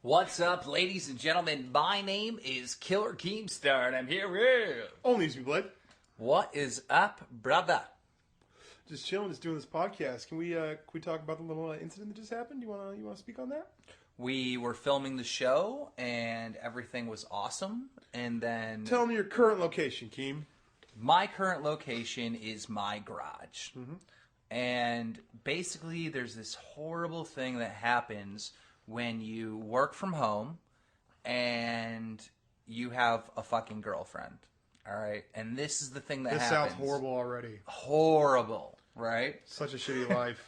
What's up, ladies and gentlemen? My name is Killer Keemstar, and I'm here with... Only as we bled. What is up, brother? Just chilling, just doing this podcast. Can we talk about the little incident that just happened? You wanna speak on that? We were filming the show, and everything was awesome, and then... Tell me your current location, Keem. My current location is my garage. Mm-hmm. And basically, there's this horrible thing that happens when you work from home and you have a fucking girlfriend. All right? And this is the thing that happens. This sounds horrible already. Horrible, right? Such a shitty life.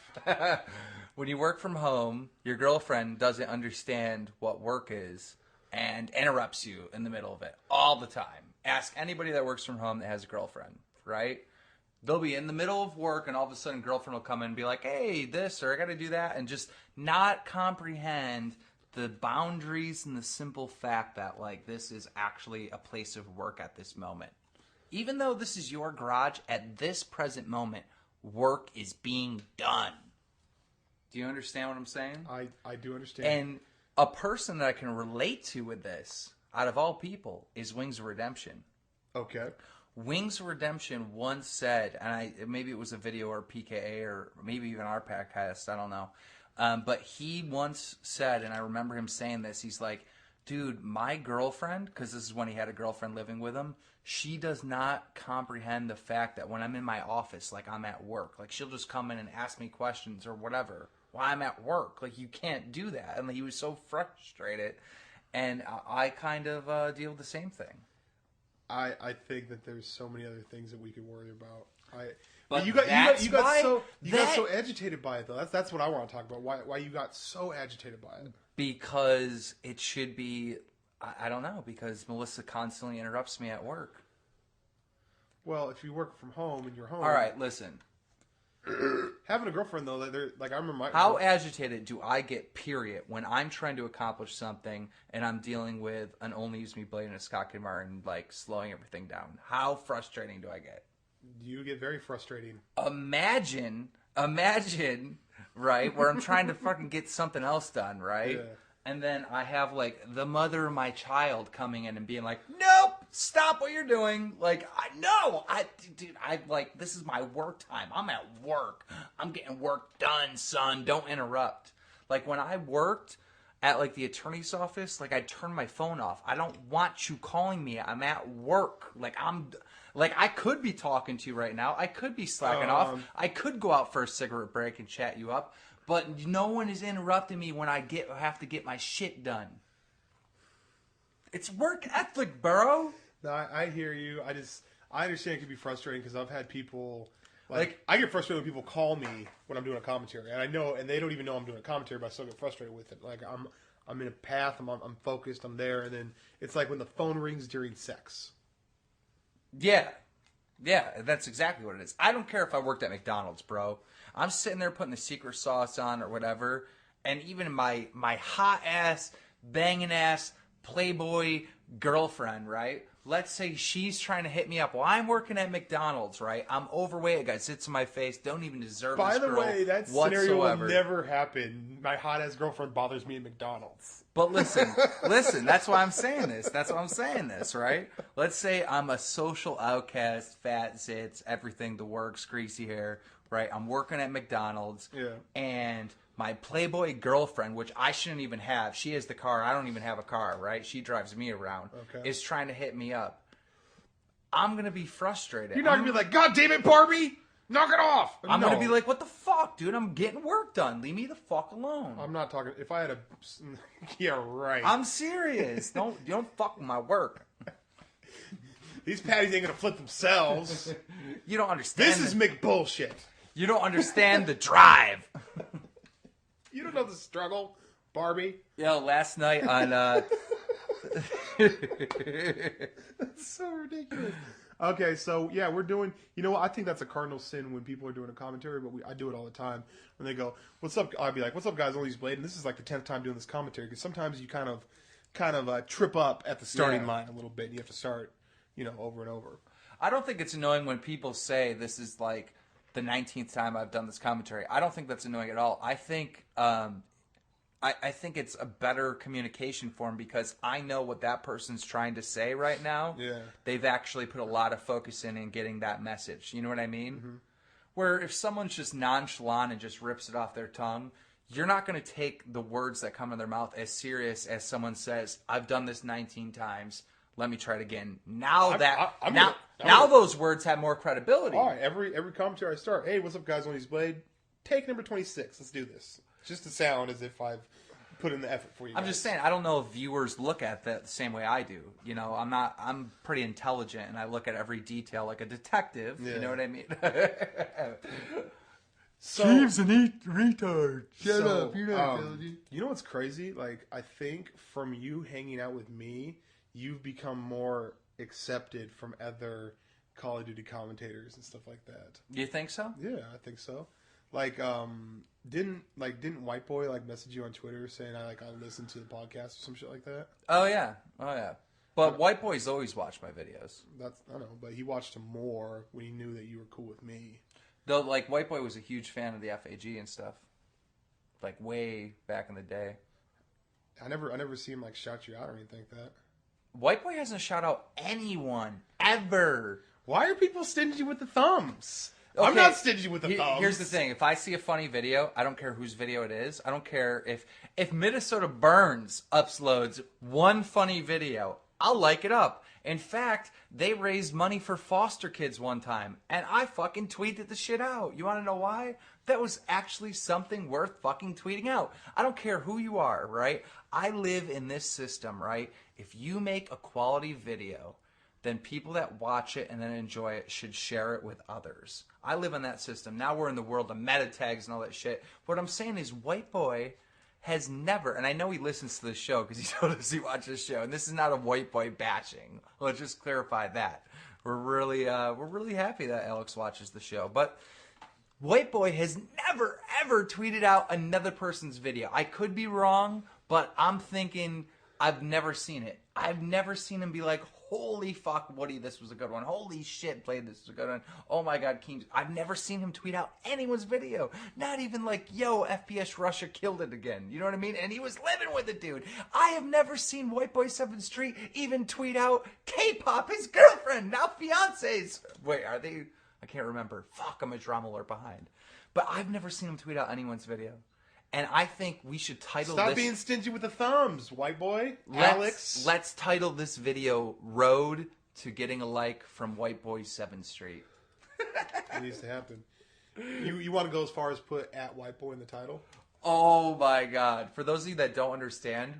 When you work from home, your girlfriend doesn't understand what work is and interrupts you in the middle of it all the time. Ask anybody that works from home that has a girlfriend, right? They'll be in the middle of work, and all of a sudden, girlfriend will come in and be like, hey, this, or I got to do that, and just not comprehend the boundaries and the simple fact that, like, this is actually a place of work at this moment. Even though this is your garage, at this present moment, work is being done. Do you understand what I'm saying? I do understand. And a person that I can relate to with this, out of all people, is Wings of Redemption. Okay. Wings of Redemption once said, and maybe it was a video or PKA or maybe even our podcast, I don't know. But he once said, and I remember him saying this, he's like, dude, my girlfriend, because this is when he had a girlfriend living with him, she does not comprehend the fact that when I'm in my office, like I'm at work, like she'll just come in and ask me questions or whatever while I'm at work. Like you can't do that. And he was so frustrated. And I kind of deal with the same thing. I think that there's so many other things that we could worry about. But you got so agitated by it though. That's what I want to talk about. Why you got so agitated by it? Because it should be, I don't know, because Melissa constantly interrupts me at work. Well, if you work from home and you're home. All right, listen. Having a girlfriend though, like I remember how agitated do I get? Period. When I'm trying to accomplish something and I'm dealing with an only use me blade and a Scott Martin, like slowing everything down. How frustrating do I get? You get very frustrating. Imagine, right? Where I'm trying to fucking get something else done, right? Yeah. And then I have, like, the mother of my child coming in and being like, nope, stop what you're doing. Like, this is my work time. I'm at work. I'm getting work done, son. Don't interrupt. Like, when I worked at, like, the attorney's office, like, I'd turn my phone off. I don't want you calling me. I'm at work. Like, I could be talking to you right now. I could be slacking off. I could go out for a cigarette break and chat you up. But no one is interrupting me when I have to get my shit done. It's work ethic, bro. No, I hear you. I understand it can be frustrating because I've had people like I get frustrated when people call me when I'm doing a commentary, and I know, and they don't even know I'm doing a commentary, but I still get frustrated with it. Like I'm in a path, I'm focused, I'm there, and then it's like when the phone rings during sex. Yeah, that's exactly what it is. I don't care if I worked at McDonald's, bro. I'm sitting there putting the secret sauce on or whatever, and even my hot ass, banging ass, Playboy girlfriend, right? Let's say she's trying to hit me up while I'm working at McDonald's, right? I'm overweight, a guy sits in my face, don't even deserve this girl. By the way, that whatsoever. Scenario will never happen. My hot ass girlfriend bothers me at McDonald's. But listen, that's why I'm saying this. Right? Let's say I'm a social outcast, fat zits, everything, the works, greasy hair, right? I'm working at McDonald's, and my Playboy girlfriend, which I shouldn't even have, she has the car, I don't even have a car, right? She drives me around, is trying to hit me up. I'm going to be frustrated. You're not going to be like, God damn it, Barbie! Knock it off! I'm going to be like, what the fuck, dude? I'm getting work done. Leave me the fuck alone. I'm not talking, if I had a, yeah, right. I'm serious. You don't fuck with my work. These patties ain't going to flip themselves. You don't understand. This is McBullshit. You don't understand the drive. You don't know the struggle, Barbie. Yo, last night on... That's so ridiculous. Okay, so, yeah, we're doing... You know what? I think that's a cardinal sin when people are doing a commentary, but I do it all the time. When they go, what's up? I'll be like, what's up, guys? Only use Blade. And this is like the 10th time doing this commentary, because sometimes you kind of trip up at the starting line a little bit. You have to start, over and over. I don't think it's annoying when people say this is like the 19th time I've done this commentary. I don't think that's annoying at all. I think I think it's a better communication form because I know what that person's trying to say right now. Yeah. They've actually put a lot of focus in getting that message. You know what I mean? Mm-hmm. Where if someone's just nonchalant and just rips it off their tongue, you're not going to take the words that come in their mouth as serious as someone says, I've done this 19 times. Let me try it again. Now those words have more credibility. All right. Every commentary I start, hey, what's up, guys? On these Blade, take number 26. Let's do this. Just to sound as if I've put in the effort for you guys. I'm just saying, I don't know if viewers look at that the same way I do. You know, I'm pretty intelligent, and I look at every detail like a detective. Yeah. You know what I mean? Steve's an retard. Shut up. You're not intelligent. You know what's crazy? Like, I think from you hanging out with me, you've become more accepted from other Call of Duty commentators and stuff like that. You think so? Yeah, I think so. Like, didn't White Boy like message you on Twitter saying I listened to the podcast or some shit like that? Oh yeah. But White Boy's always watched my videos. I know, but he watched them more when he knew that you were cool with me. Though, like, White Boy was a huge fan of the FAG and stuff, like way back in the day. I never see him like shout you out or anything like that. White Boy hasn't shout out anyone ever. Why are people stingy with the thumbs? Okay, I'm not stingy with the thumbs. Here's the thing. If I see a funny video, I don't care whose video it is. I don't care if Minnesota Burns uploads one funny video, I'll like it up. In fact, they raised money for foster kids one time, and I fucking tweeted the shit out. You want to know why? That was actually something worth fucking tweeting out. I don't care who you are, right? I live in this system, right? If you make a quality video, then people that watch it and then enjoy it should share it with others. I live in that system. Now we're in the world of meta tags and all that shit. What I'm saying is White Boy has never, and I know he listens to the show because he told us he watches the show, and this is not a White Boy bashing. Let's just clarify that. We're really happy that Alex watches the show. But White Boy has never, ever tweeted out another person's video. I could be wrong, but I'm thinking I've never seen it. I've never seen him be like, holy fuck, Woody, this was a good one. Holy shit, Blade, this was a good one. Oh my god, Keem. I've never seen him tweet out anyone's video. Not even like, yo, FPS Russia killed it again. You know what I mean? And he was living with it, dude. I have never seen White Boy 7th Street even tweet out K-pop, his girlfriend, now fiancés. Wait, are they? I can't remember. Fuck, I'm a drama alert behind. But I've never seen him tweet out anyone's video. And I think we should title this... Stop being stingy with the thumbs, White Boy. Alex. Let's title this video Road to Getting a Like from White Boy 7th Street. It needs to happen. You want to go as far as put at White Boy in the title? Oh my god. For those of you that don't understand,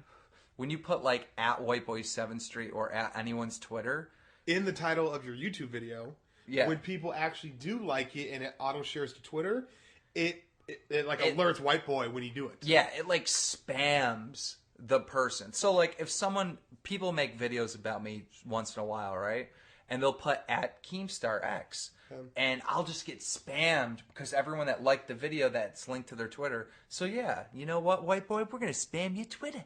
when you put like at White Boy 7th Street or at anyone's Twitter... In the title of your YouTube video, when people actually do like it and it auto-shares to Twitter, it alerts White Boy when you do it. Yeah, it like spams the person. So like if people make videos about me once in a while, right? And they'll put at Keemstar X. And I'll just get spammed because everyone that liked the video that's linked to their Twitter. So yeah, you know what, White Boy? We're going to spam your Twitter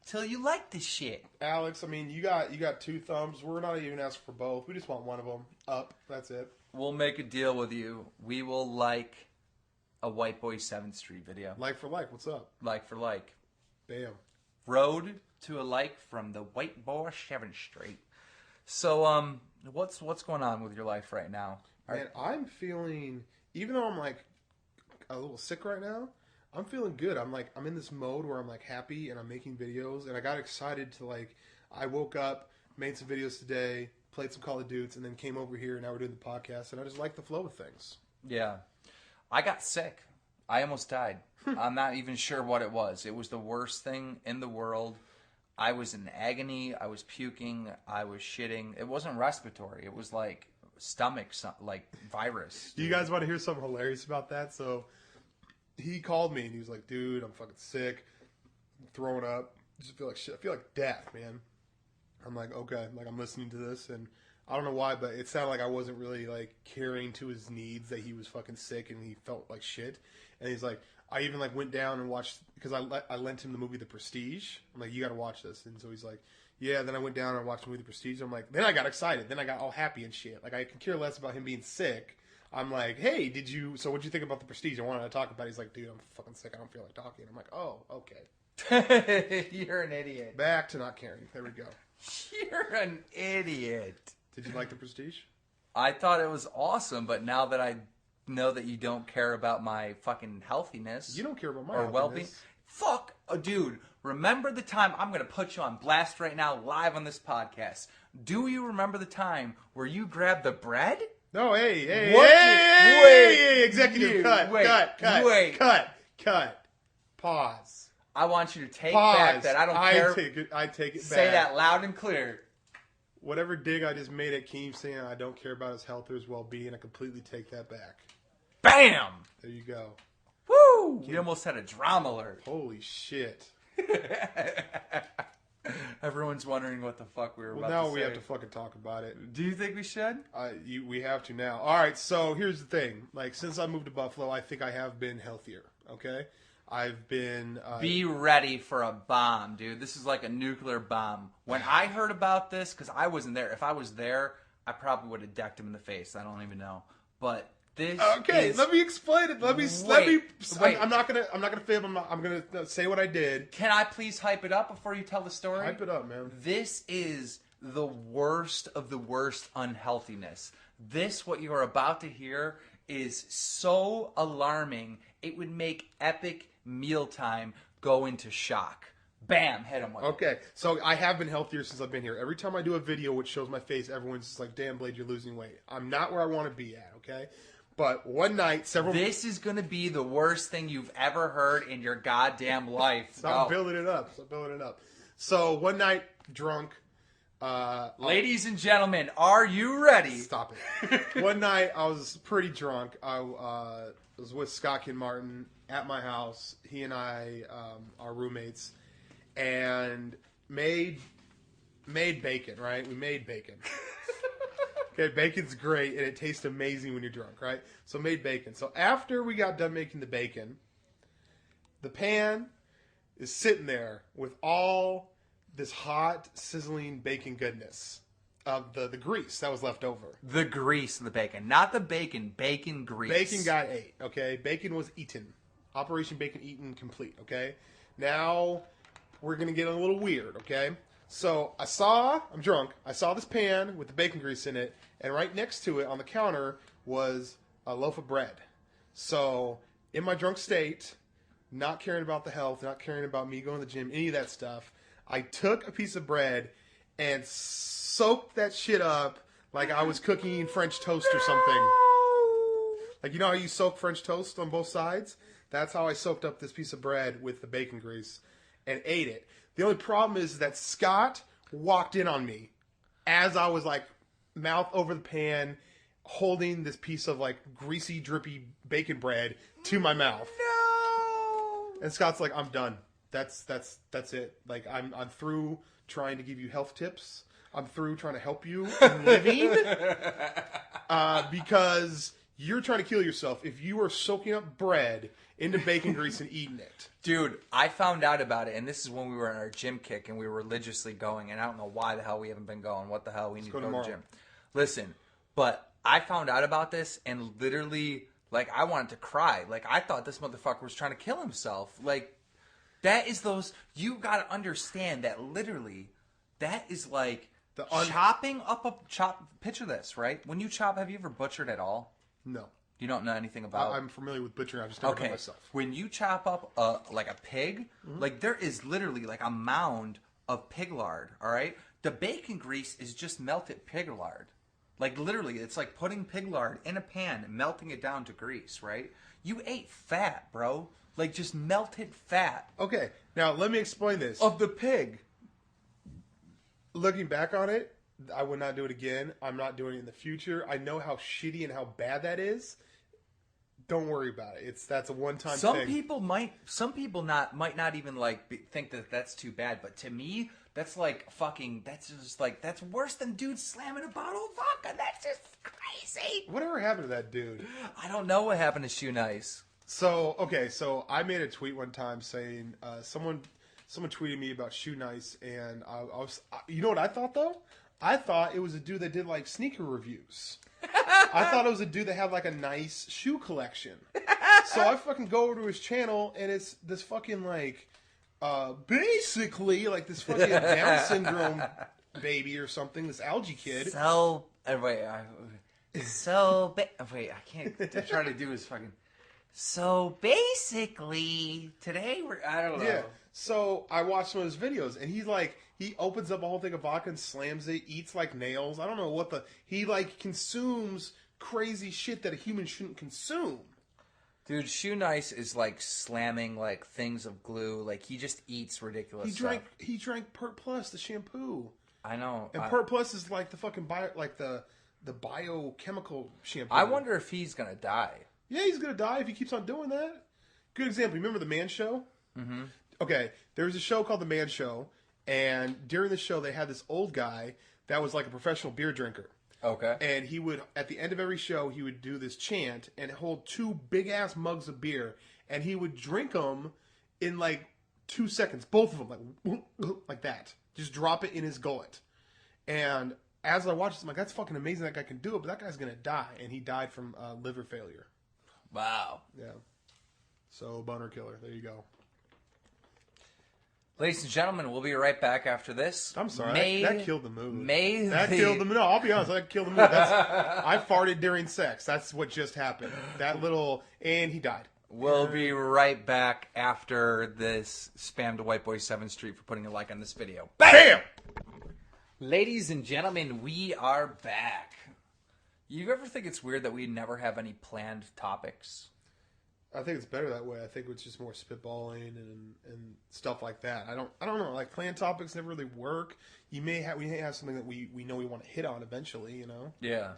till you like this shit. Alex, I mean, you got 2 thumbs. We're not even asking for both. We just want one of them up. That's it. We'll make a deal with you. We will like a White Boy 7th Street video. Like for like, what's up? Like for like. Bam. Road to a like from the White Boy 7th Street. So, what's going on with your life right now? Man, I'm feeling, even though I'm like a little sick right now, I'm feeling good. I'm in this mode where I'm like happy and I'm making videos, and I got excited to I woke up, made some videos today, played some Call of Duty, and then came over here, and now we're doing the podcast, and I just like the flow of things. Yeah. I got sick. I almost died. I'm not even sure what it was. It was the worst thing in the world. I was in agony. I was puking. I was shitting. It wasn't respiratory. It was like stomach, like virus. You guys want to hear something hilarious about that? So he called me and he was like, dude, I'm fucking sick. I'm throwing up. I just feel like shit. I feel like death, man. I'm like, okay. Like, I'm listening to this, and I don't know why, but it sounded like I wasn't really, caring to his needs, that he was fucking sick and he felt like shit. And he's like, I even, went down and watched, because I lent him the movie The Prestige. I'm like, you got to watch this. And so he's like, yeah. Then I went down and watched the movie The Prestige. I'm like, then I got excited. Then I got all happy and shit. Like, I could care less about him being sick. I'm like, hey, so what'd you think about the Prestige? I wanted to talk about it. He's like, dude, I'm fucking sick. I don't feel like talking. I'm like, oh, okay. You're an idiot. Back to not caring. There we go. You're an idiot. Did you like the Prestige? I thought it was awesome, but now that I know that you don't care about my fucking healthiness. You don't care about my or well-being. Fuck, dude. Remember the time, I'm going to put you on blast right now, live on this podcast. Do you remember the time where you grabbed the bread? No, hey, Wait, executive, cut. Pause. I want you to take back that I don't care. I take it back. Say that loud and clear. Whatever dig I just made at Keem saying I don't care about his health or his well-being, I completely take that back. Bam! There you go. Woo! You almost had a drama alert. Holy shit. Everyone's wondering what the fuck we were about to say. Well, now we have to fucking talk about it. Do you think we should? We have to now. All right, so here's the thing. Like, since I moved to Buffalo, I think I have been healthier, okay? I've been... Be ready for a bomb, dude. This is like a nuclear bomb. When I heard about this, because I wasn't there. If I was there, I probably would have decked him in the face. I don't even know. But this let me explain it. Let me. Wait. I'm not gonna fib. I'm gonna say what I did. Can I please hype it up before you tell the story? Hype it up, man. This is the worst of the worst unhealthiness. This, what you are about to hear, is so alarming. It would make epic mealtime go into shock. Bam, hit him with it. Okay, so I have been healthier since I've been here. Every time I do a video which shows my face, everyone's just like, damn, Blade, you're losing weight. I'm not where I want to be at, okay? But one night, This is going to be the worst thing you've ever heard in your goddamn life. Stop building it up. So one night, drunk. Ladies and gentlemen, are you ready? Stop it. One night, I was pretty drunk. I was with Scott and Martin at my house. He and I are roommates. And made bacon, right? We made bacon. Okay, bacon's great, and it tastes amazing when you're drunk, right? So made bacon. So after we got done making the bacon, the pan is sitting there with all this hot, sizzling bacon goodness of the grease that was left over. The grease in the bacon. Not the bacon, bacon grease. Bacon got ate, okay? Bacon was eaten. Operation Bacon Eaten complete, okay? Now we're going to get a little weird, okay? So I'm drunk. I saw this pan with the bacon grease in it, and right next to it on the counter was a loaf of bread. So in my drunk state, not caring about the health, not caring about me going to the gym, any of that stuff, I took a piece of bread and soaked that shit up like I was cooking French toast or something. Like, you know how you soak French toast on both sides? That's how I soaked up this piece of bread with the bacon grease and ate it. The only problem is that Scott walked in on me as I was like mouth over the pan, holding this piece of like greasy, drippy bacon bread to my mouth. No. And Scott's like, I'm done. That's it. Like I'm through trying to give you health tips. I'm through trying to help you in living because you're trying to kill yourself if you are soaking up bread into bacon grease and eating it. Dude, I found out about it, and this is when we were in our gym kick, and we were religiously going, and I don't know why the hell we haven't been going. What the hell? We need to go to the gym. Listen, but I found out about this, and literally, like, I wanted to cry. Like, I thought this motherfucker was trying to kill himself. Like, that is you gotta understand that literally, that is like chopping up picture this, right? When you chop, have you ever butchered at all? No. You don't know anything about I'm familiar with butchering. I've just never done it myself. When you chop up like a pig, like there is literally like a mound of pig lard, all right? The bacon grease is just melted pig lard. Like literally, it's like putting pig lard in a pan and melting it down to grease, right? You ate fat, bro. Like just melted fat. Okay, now let me explain this. Of the pig. Looking back on it, I would not do it again. I'm not doing it in the future. I know how shitty and how bad that is. Don't worry about it. That's a one-time thing. Some people might not even like think that that's too bad, but to me, that's like fucking. That's just like that's worse than dudes slamming a bottle of vodka. That's just crazy. Whatever happened to that dude? I don't know what happened to Shoe Nice. So I made a tweet one time saying someone tweeted me about Shoe Nice, and I was, you know what I thought though? I thought it was a dude that did like sneaker reviews. I thought it was a dude that had like a nice shoe collection. So I fucking go over to his channel and it's this fucking like, basically like this fucking Down syndrome baby or something. This algae kid. So wait, I can't. I'm trying to do his fucking. So basically, today I don't know. Yeah. So I watched some of his videos, and he's like, he opens up a whole thing of vodka and slams it, eats like nails. I don't know what he like consumes crazy shit that a human shouldn't consume. Dude, Shoe Nice is like slamming like things of glue. Like he just eats ridiculous stuff. He drank Pert Plus, the shampoo. I know. And Pert Plus is like the fucking the biochemical shampoo. I wonder if he's gonna die. Yeah, he's gonna die if he keeps on doing that. Good example. Remember The Man Show? Mm-hmm. Okay, there was a show called The Man Show, and during the show they had this old guy that was like a professional beer drinker. Okay. And he would, at the end of every show, he would do this chant and hold 2 big-ass mugs of beer, and he would drink them in like 2 seconds, both of them, like that. Just drop it in his gullet. And as I watched this, I'm like, that's fucking amazing that guy can do it, but that guy's going to die. And he died from liver failure. Wow. Yeah. So, boner killer. There you go. Ladies and gentlemen, we'll be right back after this. I'm sorry, that killed the mood. Killed the mood. No, I'll be honest, that killed the mood. I farted during sex. That's what just happened. And he died. We'll be right back after this. Spam to White Boy 7th Street for putting a like on this video. Bam! Ladies and gentlemen, we are back. You ever think it's weird that we never have any planned topics? I think it's better that way. I think it's just more spitballing and stuff like that. I don't know. Like planned topics never really work. We may have something that we know we want to hit on eventually. You know. Yeah.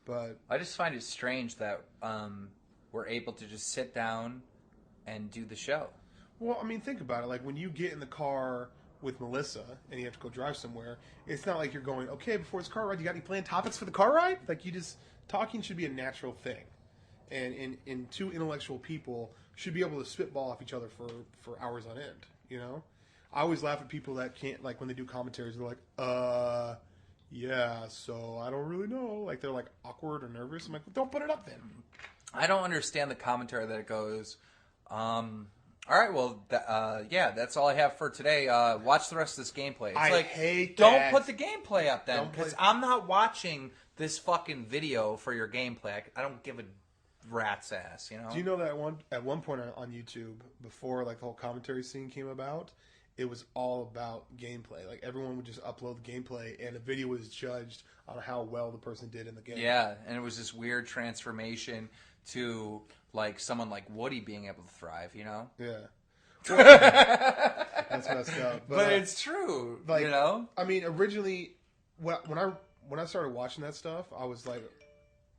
But I just find it strange that we're able to just sit down and do the show. Well, I mean, think about it. Like when you get in the car with Melissa and you have to go drive somewhere, it's not like you're going, okay, before this car ride, you got any planned topics for the car ride? Like talking should be a natural thing. And 2 intellectual people should be able to spitball off each other for hours on end, you know? I always laugh at people that can't, like, when they do commentaries, they're like, yeah, so I don't really know. Like, they're, like, awkward or nervous. I'm like, well, don't put it up then. I don't understand the commentary that it goes, all right, well, yeah, that's all I have for today. Watch the rest of this gameplay. It's I hate don't that. put the gameplay up then, because I'm not watching this fucking video for your gameplay. I don't give a rat's ass, you know? Do you know that at one point on YouTube, before like the whole commentary scene came about, it was all about gameplay. Like everyone would just upload the gameplay, and the video was judged on how well the person did in the game. Yeah, and it was this weird transformation to like someone like Woody being able to thrive, you know? Yeah. That's messed up. But it's true, like, you know? I mean, originally, when I started watching that stuff, I was like,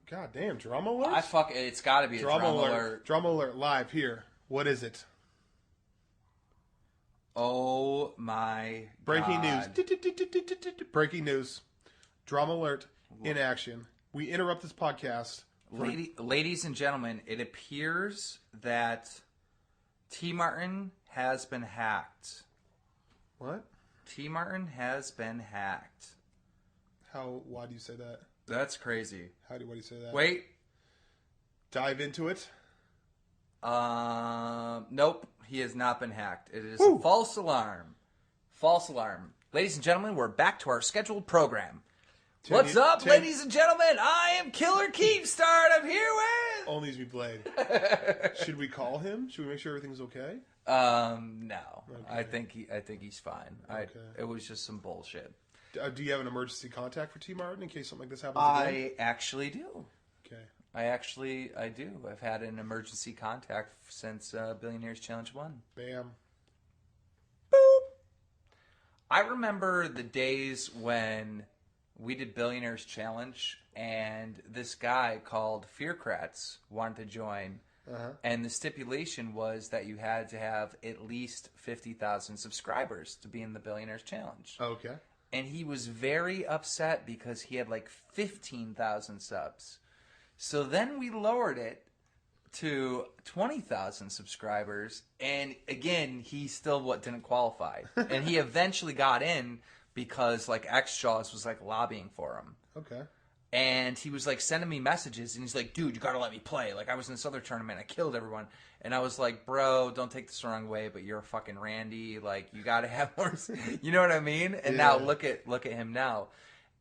God damn, drama alert? It's got to be a drama alert. Drama alert live here. What is it? Oh my Breaking God. news. Breaking news. Drama alert in action. We interrupt this podcast. Ladies and gentlemen, it appears that T. Martin has been hacked. What? T. Martin has been hacked. Why do you say that? That's crazy. Why do you say that? Wait. Dive into it. Nope. He has not been hacked. It is a false alarm. False alarm. Ladies and gentlemen, we're back to our scheduled program. What's up, ladies and gentlemen? I am Killer Keemstar, and I'm here with... Only to be Blade. Should we call him? Should we make sure everything's okay? No. Okay. I think he's fine. Okay. It was just some bullshit. Do you have an emergency contact for T. Martin in case something like this happens again? I actually do. Okay. I do. I've had an emergency contact since Billionaires Challenge 1. Bam. Boop. I remember the days when we did Billionaires Challenge, and this guy called Fearcrats wanted to join, and the stipulation was that you had to have at least 50,000 subscribers to be in the Billionaires Challenge. Okay. And he was very upset because he had like 15,000 subs. So then we lowered it to 20,000 subscribers, and again, he still didn't qualify. And he eventually got in, because like X Jaws was like lobbying for him. Okay. And he was like sending me messages, and he's like, dude, you gotta let me play. Like, I was in this other tournament, I killed everyone. And I was like, bro, don't take this the wrong way, but you're a fucking Randy. Like, you gotta have more, you know what I mean? And now look at him now.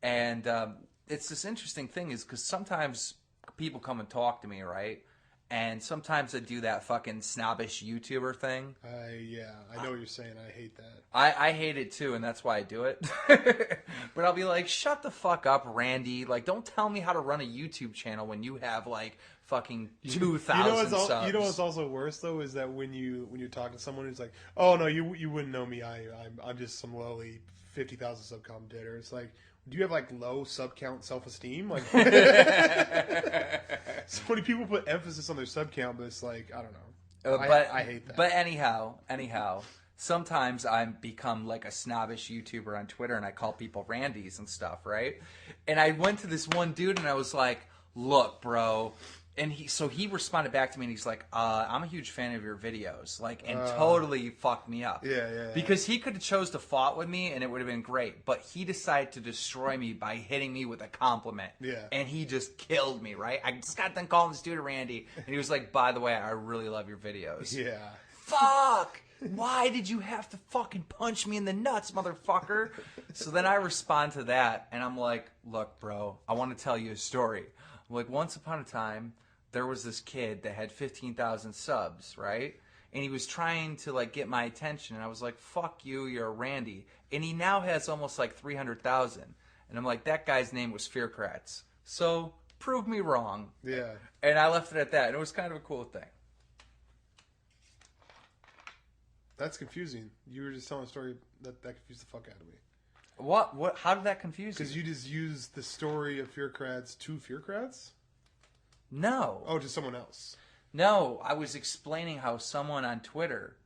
And it's this interesting thing is because sometimes people come and talk to me, right? And sometimes I do that fucking snobbish YouTuber thing. Yeah, I know what you're saying. I hate that. I hate it too, and that's why I do it. But I'll be like, shut the fuck up, Randy. Like, don't tell me how to run a YouTube channel when you have like fucking 2,000 subs. You know what's also worse though is that when you're talking to someone who's like, oh no, you wouldn't know me. I'm just some lowly 50,000 sub commentator. It's like, do you have like low sub count self-esteem? Like, so many people put emphasis on their sub count, but it's like, I don't know. I hate that. But anyhow, sometimes I become like a snobbish YouTuber on Twitter, and I call people Randys and stuff, right? And I went to this one dude, and I was like, look, bro. And he responded back to me, and he's like, I'm a huge fan of your videos, like, and totally fucked me up. Yeah. Because he could have chose to fought with me, and it would have been great, but he decided to destroy me by hitting me with a compliment. Yeah. And he just killed me, right? I just got done calling this dude a Randy, and he was like, by the way, I really love your videos. Yeah. Fuck! Why did you have to fucking punch me in the nuts, motherfucker? So then I respond to that, and I'm like, look, bro, I want to tell you a story. I'm like, once upon a time, there was this kid that had 15,000 subs, right? And he was trying to, like, get my attention. And I was like, fuck you, you're a Randy. And he now has almost, like, 300,000. And I'm like, that guy's name was Fearkratz. So, prove me wrong. Yeah. And I left it at that. And it was kind of a cool thing. That's confusing. You were just telling a story that confused the fuck out of me. What? How did that confuse you? Because you just used the story of Fearkratz to Fearkratz? No. Oh, to someone else. No, I was explaining how someone on Twitter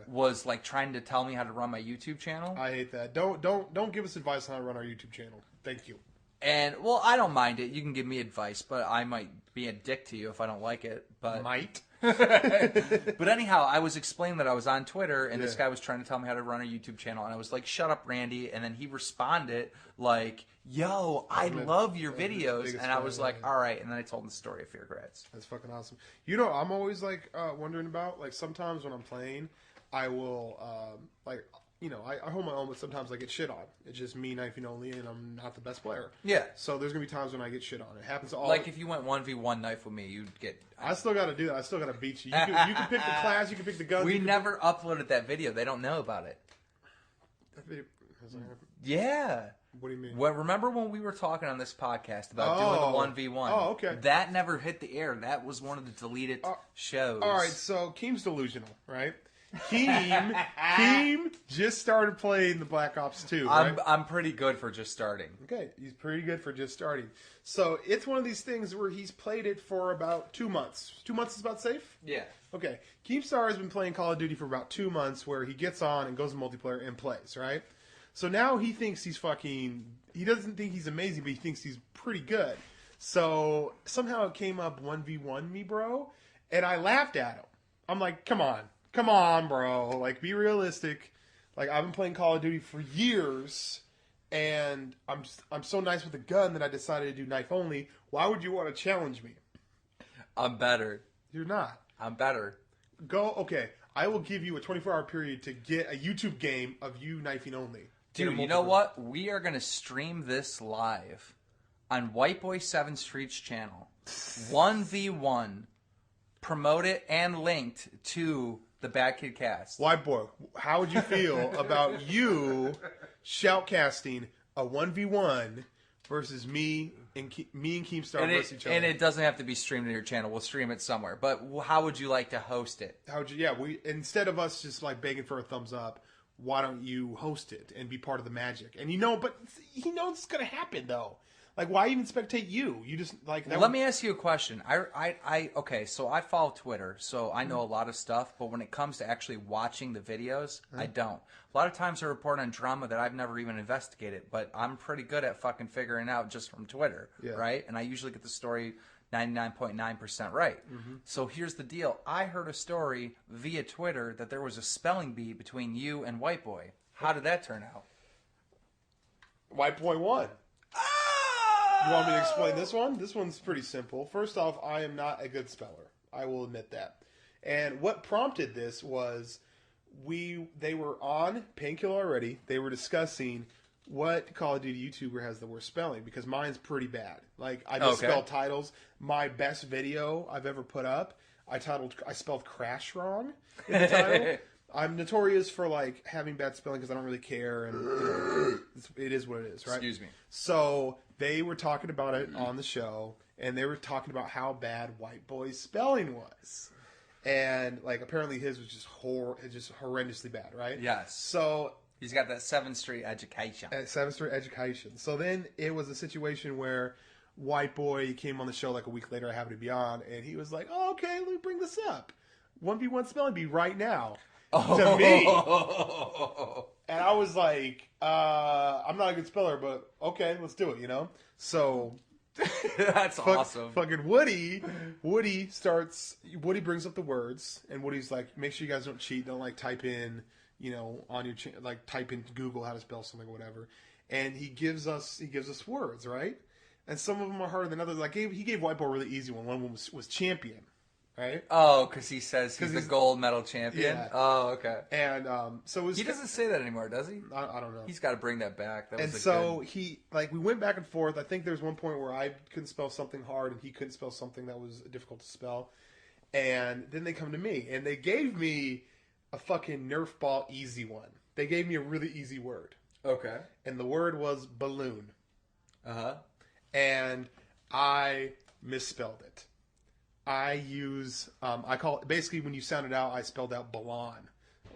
was like trying to tell me how to run my YouTube channel. I hate that. Don't give us advice on how to run our YouTube channel. Thank you. And well, I don't mind it. You can give me advice, but I might be a dick to you if I don't like it. But might. But anyhow, I was explaining that I was on Twitter, and this guy was trying to tell me how to run a YouTube channel, and I was like, "Shut up, Randy!" And then he responded like, "Yo, I love your videos," and I was like, "All right." And then I told him the story of Fearkratz. That's fucking awesome. You know, I'm always like wondering about, like, sometimes when I'm playing, I will like, you know, I hold my own, but sometimes I get shit on. It's just me knifing only, and I'm not the best player. Yeah. So there's gonna be times when I get shit on. It happens all. Like if you went 1v1 knife with me, you'd get. I still got to do that. I still got to beat you. You can pick the class. You can pick the guns. We never uploaded that video. They don't know about it. That video. Yeah. What do you mean? Well, remember when we were talking on this podcast about doing the 1v1? Oh, okay. That never hit the air. That was one of the deleted shows. All right, so Keem's delusional, right? Keem just started playing the Black Ops 2, right? I'm pretty good for just starting. Okay, he's pretty good for just starting. So it's one of these things where he's played it for about 2 months. 2 months is about safe? Yeah. Okay, Keemstar has been playing Call of Duty for about 2 months where he gets on and goes to multiplayer and plays, right? So now he thinks he's fucking... He doesn't think he's amazing, but he thinks he's pretty good. So somehow it came up 1v1 me, bro, and I laughed at him. I'm like, come on, bro. Like, be realistic. Like, I've been playing Call of Duty for years, and I'm so nice with a gun that I decided to do knife only. Why would you want to challenge me? I'm better. You're not. I'm better. Okay. I will give you a 24-hour period to get a YouTube game of you knifing only. Dude, you know what? We are going to stream this live on White Boy 7 Street's channel. 1v1. Promote it and linked to the BadKidCast. White Boy, how would you feel about you shoutcasting a 1v1 versus me and Keemstar versus each other? And it doesn't have to be streamed to your channel. We'll stream it somewhere. But how would you like to host it? How would you? Yeah, instead of us just like begging for a thumbs up, why don't you host it and be part of the magic? And but he knows it's gonna happen though. Like, why even spectate you? You just like. Let me ask you a question. Okay, so I follow Twitter, so I know a lot of stuff. But when it comes to actually watching the videos, I don't. A lot of times I report on drama that I've never even investigated, but I'm pretty good at fucking figuring out just from Twitter, right? And I usually get the story 99.9% right. So here's the deal. I heard a story via Twitter that there was a spelling bee between you and White Boy. How did that turn out? White boy won. You want me to explain this one? This one's pretty simple. First off, I am not a good speller. I will admit that. And what prompted this was they were on Painkiller already. They were discussing what Call of Duty YouTuber has the worst spelling, because mine's pretty bad. Like, I misspelled titles. My best video I've ever put up, I spelled Crash wrong in the title. I'm notorious for, like, having bad spelling because I don't really care, and it is what it is, right? Excuse me. So they were talking about it on the show, and they were talking about how bad White Boy's spelling was. And, like, apparently his was just horrendously bad, right? Yes. So he's got that 7th Street education. At 7th Street education. So then it was a situation where White Boy came on the show like a week later. I happened to be on, and he was like, "Oh, okay, let me bring this up. 1v1 spelling bee right now." To me. And I was like, I'm not a good speller, but okay, let's do it, you know? So that's awesome. Fucking Woody brings up the words, and Woody's like, make sure you guys don't cheat, don't like type in, you know, on your like type in Google how to spell something or whatever. And he gives us words, right? And some of them are harder than others. Like he gave White Boy a really easy one. One was champion. Right? Oh, because he says he's the gold medal champion? Yeah. Oh, okay. And so it was... He doesn't say that anymore, does he? I don't know. He's got to bring that back. We went back and forth. I think there was one point where I couldn't spell something hard and he couldn't spell something that was difficult to spell. And then they come to me, and they gave me a fucking Nerf ball easy one. They gave me a really easy word. Okay. And the word was balloon. Uh-huh. And I misspelled it. I call it, basically when you sound it out, I spelled out Balon.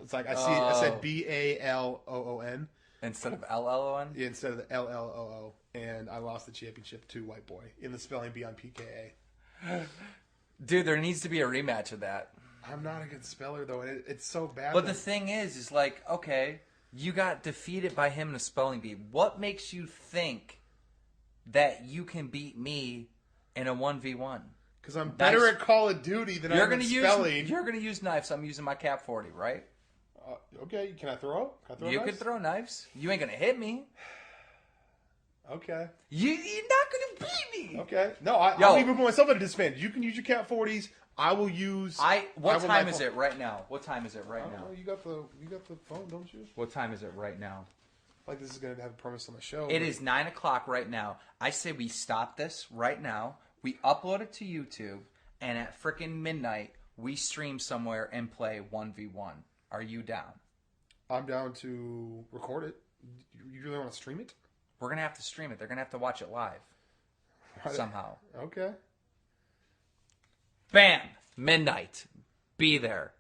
It's like, I said Balloon. Instead of LLON? Yeah, instead of the LLOO. And I lost the championship to White Boy in the spelling bee on PKA. Dude, there needs to be a rematch of that. I'm not a good speller, though, and it's so bad. But the thing is like, okay, you got defeated by him in a spelling bee. What makes you think that you can beat me in a 1v1? Because I'm better at Call of Duty than I am at spelling. You're going to use knives. I'm using my Cap 40, right? Okay, can I throw? You can throw knives. You ain't going to hit me. Okay. You're not going to beat me. Okay. No, I'll even put myself at a disadvantage. You can use your Cap 40s. I will use... What time is it right now? What time is it right now? You got the phone, don't you? What time is it right now? Like this is going to have a premise on the show. It is 9 o'clock right now. I say we stop this right now. We upload it to YouTube, and at frickin' midnight, we stream somewhere and play 1v1. Are you down? I'm down to record it. You really want to stream it? We're going to have to stream it. They're going to have to watch it live. Somehow. Okay. Bam! Midnight. Be there.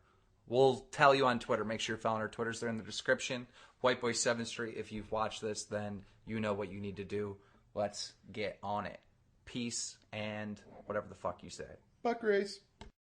We'll tell you on Twitter. Make sure you're following our Twitters. They're in the description. White Boy 7th Street. If you've watched this, then you know what you need to do. Let's get on it. Peace and whatever the fuck you say. Buck race.